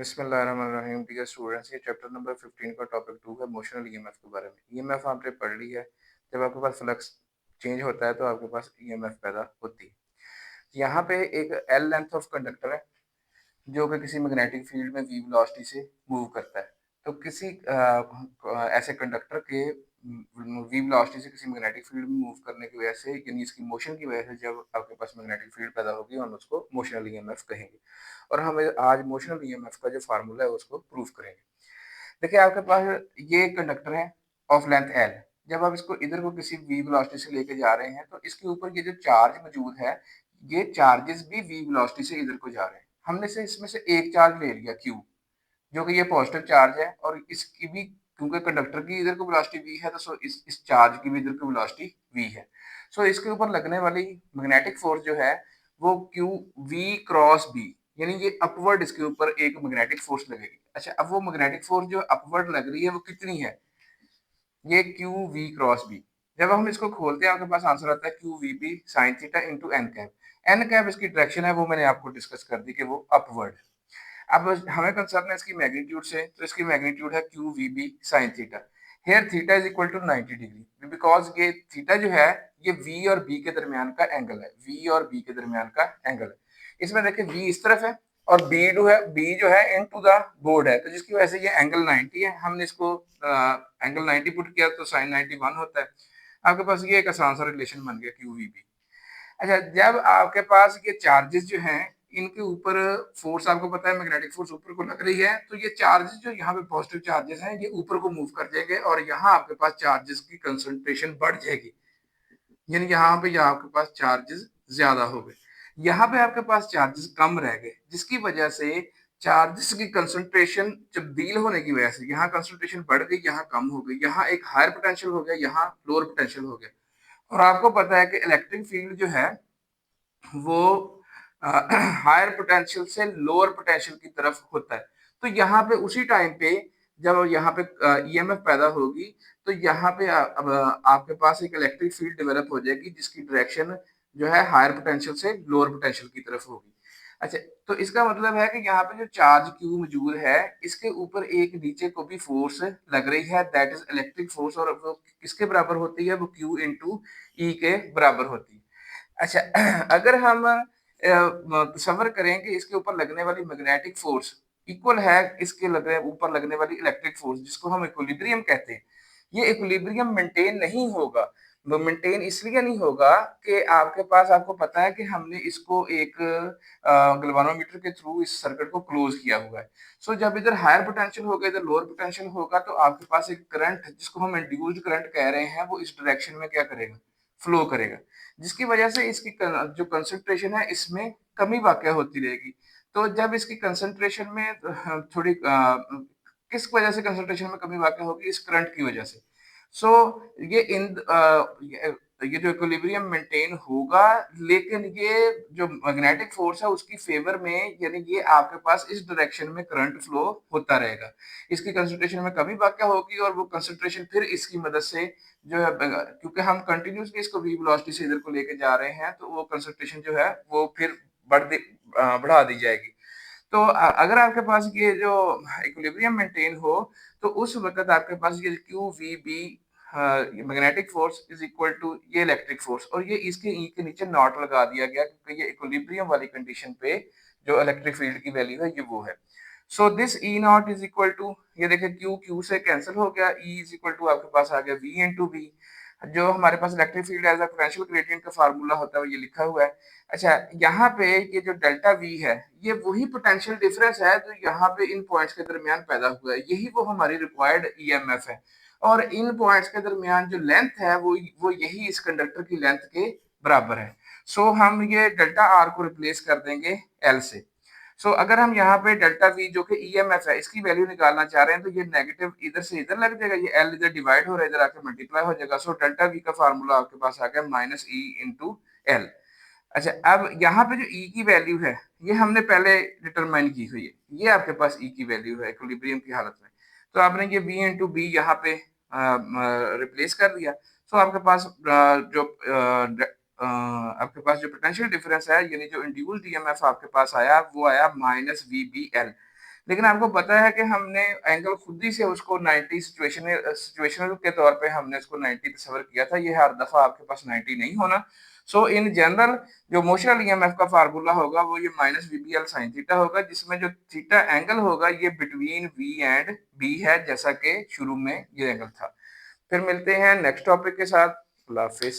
बिस्मिल्लाहिर्रहमानिर्रहीम। Dear students, ये chapter number 15 का टॉपिक 2 है मोशनल ईएमएफ के बारे में। ईएमएफ आपने पढ़ ली है। जब आपके पास फ्लक्स चेंज होता है तो आपके पास ईएमएफ पैदा होती है। यहाँ पे एक एल लेंथ ऑफ कंडक्टर है जो कि किसी मैग्नेटिक फील्ड में वी वेलोसिटी से मूव करता है। तो किसी ऐसे कंडक्टर के वी वेलोसिटी से किसी मैग्नेटिक फील्ड में मूव करने की वजह से, यानी इसकी मोशन की वजह से, जब आपके पास मैग्नेटिक फील्ड पैदा होगी हम उसको मोशनल ईएमएफ कहेंगे। और हम आज मोशनल ईएमएफ का जो फार्मूला है उसको प्रूव करेंगे। देखिए, आपके पास ये कंडक्टर है ऑफ लेंथ एल। जब आप इसको इधर को किसी वी वेलोसिटी से लेके जा रहे हैं तो इसके ऊपर ये जो चार्ज मौजूद है, ये चार्जेस भी वी वेलोसिटी से इधर को जा रहे हैं। हमने से इसमें से एक चार्ज ले लिया क्यू, जो कि ये पॉजिटिव चार्ज है, और इसकी भी, क्योंकि कंडक्टर की इधर को वेलोसिटी वी है, तो सो इस चार्ज की भी इधर को वेलोसिटी वी है। सो इसके ऊपर लगने वाली मैग्नेटिक फोर्स जो है वो क्यू वी क्रॉस बी, यानी ये अपवर्ड इसके ऊपर एक मैग्नेटिक फोर्स लगेगी। अच्छा, अब वो मैग्नेटिक फोर्स जो अपवर्ड लग रही है वो कितनी है? ये क्यू वी क्रॉस बी। जब हम इसको खोलते हैं आपके पास आंसर आता है q v B sine theta into n cap. N cap इसकी डायरेक्शन है, वो मैंने आपको डिस्कस कर दी कि वो अपवर्ड। अब हमें कंसर्न है इसकी मैग्नीट्यूड से, तो इसकी मैग्नीट्यूड है q v B sine theta. Here theta is equal to 90 degree, because ये थीटा जो है ये वी और बी के दरमियान का एंगल है। वी और बी के दरमियान का एंगल है। इसमें देखिए वी इस तरफ है और बी जो है इन टू द बोर्ड है, तो जिसकी वजह से ये एंगल 90 है। हमने इसको एंगल 90 पुट किया तो साइन 91 होता है। आपके पास ये एक आसान सा रिलेशन बन गया क्यू वी बी। अच्छा, जब आपके पास ये चार्जेस जो हैं इनके ऊपर फोर्स, आपको पता है मैग्नेटिक फोर्स ऊपर को लग रही है, तो ये चार्जेस जो यहाँ पे पॉजिटिव चार्जेस हैं ये ऊपर को मूव कर जाएंगे और यहाँ आपके पास चार्जेस की कंसंट्रेशन बढ़ जाएगी, यानी यहाँ पे आपके पास चार्जेस ज्यादा हो गए, यहाँ पे आपके पास चार्जेस कम रह गए, जिसकी वजह से चार्जेस की कंसंट्रेशन तब्दील होने की वजह से यहाँ कंसंट्रेशन बढ़ गई, यहाँ कम हो गई, यहाँ एक हायर पोटेंशियल हो गया, यहाँ लोअर पोटेंशियल हो गया। और आपको पता है कि इलेक्ट्रिक फील्ड जो है वो हायर पोटेंशियल से लोअर पोटेंशियल की तरफ होता है। तो यहाँ पे उसी टाइम पे जब यहाँ पे ईएमएफ पैदा होगी तो यहाँ पे अब आपके पास एक इलेक्ट्रिक फील्ड डेवलप हो जाएगी जिसकी डायरेक्शन जो है हायर पोटेंशियल से लोअर पोटेंशियल की तरफ होगी। अच्छा, तो इसका मतलब है कि यहाँ पे जो चार्ज क्यू मौजूद है इसके ऊपर एक नीचे को भी फोर्स लग रही है, दैट इज इलेक्ट्रिक फोर्स, और वो किसके बराबर होती है? वो क्यू इंटू ई के बराबर होती है। अच्छा, अगर हम तसव्वुर करें कि इसके ऊपर लगने वाली मैग्नेटिक फोर्स इक्वल है इसके ऊपर लगने वाली इलेक्ट्रिक फोर्स, जिसको हम इक्विलिब्रियम कहते हैं, ये इक्विलिब्रियम मेंटेन नहीं होगा। वो मेंटेन इसलिए नहीं होगा कि आपके पास, आपको पता है कि हमने इसको एक गैल्वेनोमीटर के थ्रू इस सर्किट को क्लोज किया हुआ है। सो जब इधर हायर पोटेंशियल होगा, इधर लोअर पोटेंशियल होगा, तो आपके पास एक करंट जिसको हम इंड्यूस्ड करंट कह रहे हैं वो इस डायरेक्शन में क्या करेगा? फ्लो करेगा, जिसकी वजह से इसकी जो कंसंट्रेशन है इसमें कमी वाक़या होती रहेगी। तो जब इसकी कंसंट्रेशन में थोड़ी किस वजह से कंसंट्रेशन में कमी वाक़या होगी? इस करंट की वजह से। सो ये ये जो इक्विलिब्रियम मेंटेन होगा, लेकिन ये जो मैग्नेटिक फोर्स है उसकी फेवर में, यानी ये आपके पास इस डायरेक्शन में करंट फ्लो होता रहेगा। इसकी कंसंट्रेशन में कमी वाक़या होगी और वो कंसंट्रेशन फिर इसकी मदद से जो है, क्योंकि हम कंटिन्यूअसली इसको वी वेलोसिटी से इधर को लेके जा रहे हैं, तो वो कंसंट्रेशन जो है वो फिर बढ़ा दी जाएगी। तो अगर आपके पास ये जो इक्विलिब्रियम मेंटेन हो तो उस वक़्त आपके पास ये q v B magnetic force is equal to ये इलेक्ट्रिक फोर्स, और ये इसके ई के नीचे नॉट लगा दिया गया क्योंकि ये इक्विलिब्रियम वाली कंडीशन पे जो इलेक्ट्रिक फील्ड की वैल्यू है ये वो है। So this E naught is equal to, ये देखिए क्यू क्यू से कैंसिल हो गया, ई इज इक्वल टू आपके पास आ गया वी इंटू बी। जो हमारे पास electric field as a potential gradient का फार्मूला होता है वो ये लिखा हुआ है। अच्छा, यहाँ पे ये जो डेल्टा वी है ये वही पोटेंशियल डिफरेंस है जो यहाँ पे इन पॉइंट्स के दरमियान पैदा हुआ है, यही वो हमारी रिक्वायर्ड ईएमएफ है। और इन पॉइंट्स के दरमियान जो लेंथ है वो यही इस कंडक्टर की लेंथ के बराबर है। सो हम ये डेल्टा आर को रिप्लेस कर देंगे एल से। सो अगर हम यहाँ पे डेल्टा वी जो कि ईएमएफ है इसकी वैल्यू निकालना चाह रहे हैं, तो ये नेगेटिव इधर से इधर लग जाएगा, ये एल इधर डिवाइड हो रहा है, इधर आके मल्टीप्लाई हो जाएगा। सो डेल्टा वी का फार्मूला आपके पास आ गया माइनस ई इंटू एल। अच्छा, अब यहाँ पे जो ई की वैल्यू है ये हमने पहले डिटरमाइन की हुई है, ये आपके पास ई की वैल्यू है इक्विलिब्रियम की हालत में। तो आपने ये बी इंटू बी यहाँ पे रिप्लेस कर दिया। सो आपके पास आपके पास जो पोटेंशियल डिफरेंस है, यानी जो इंड्यूस्ड ईएमएफ आपके पास आया वो आया माइनस वी बी एल। लेकिन आपको पता है कि हमने एंगल खुद ही से उसको 90 सिचुएशनल के तौर पे हमने उसको 90 तस्वर किया था। ये हर दफ़ा आपके पास 90 नहीं होना। सो इन जनरल जो मोशनल ईएमएफ का फ़ॉर्मूला होगा वो ये माइनस वीबीएल साइन थीटा होगा, जिसमें जो थीटा एंगल होगा ये बिटवीन वी एंड बी है, जैसा कि शुरू में ये एंगल था। फिर मिलते हैं नेक्स्ट टॉपिक के साथ। अल्लाह हाफ़िज़।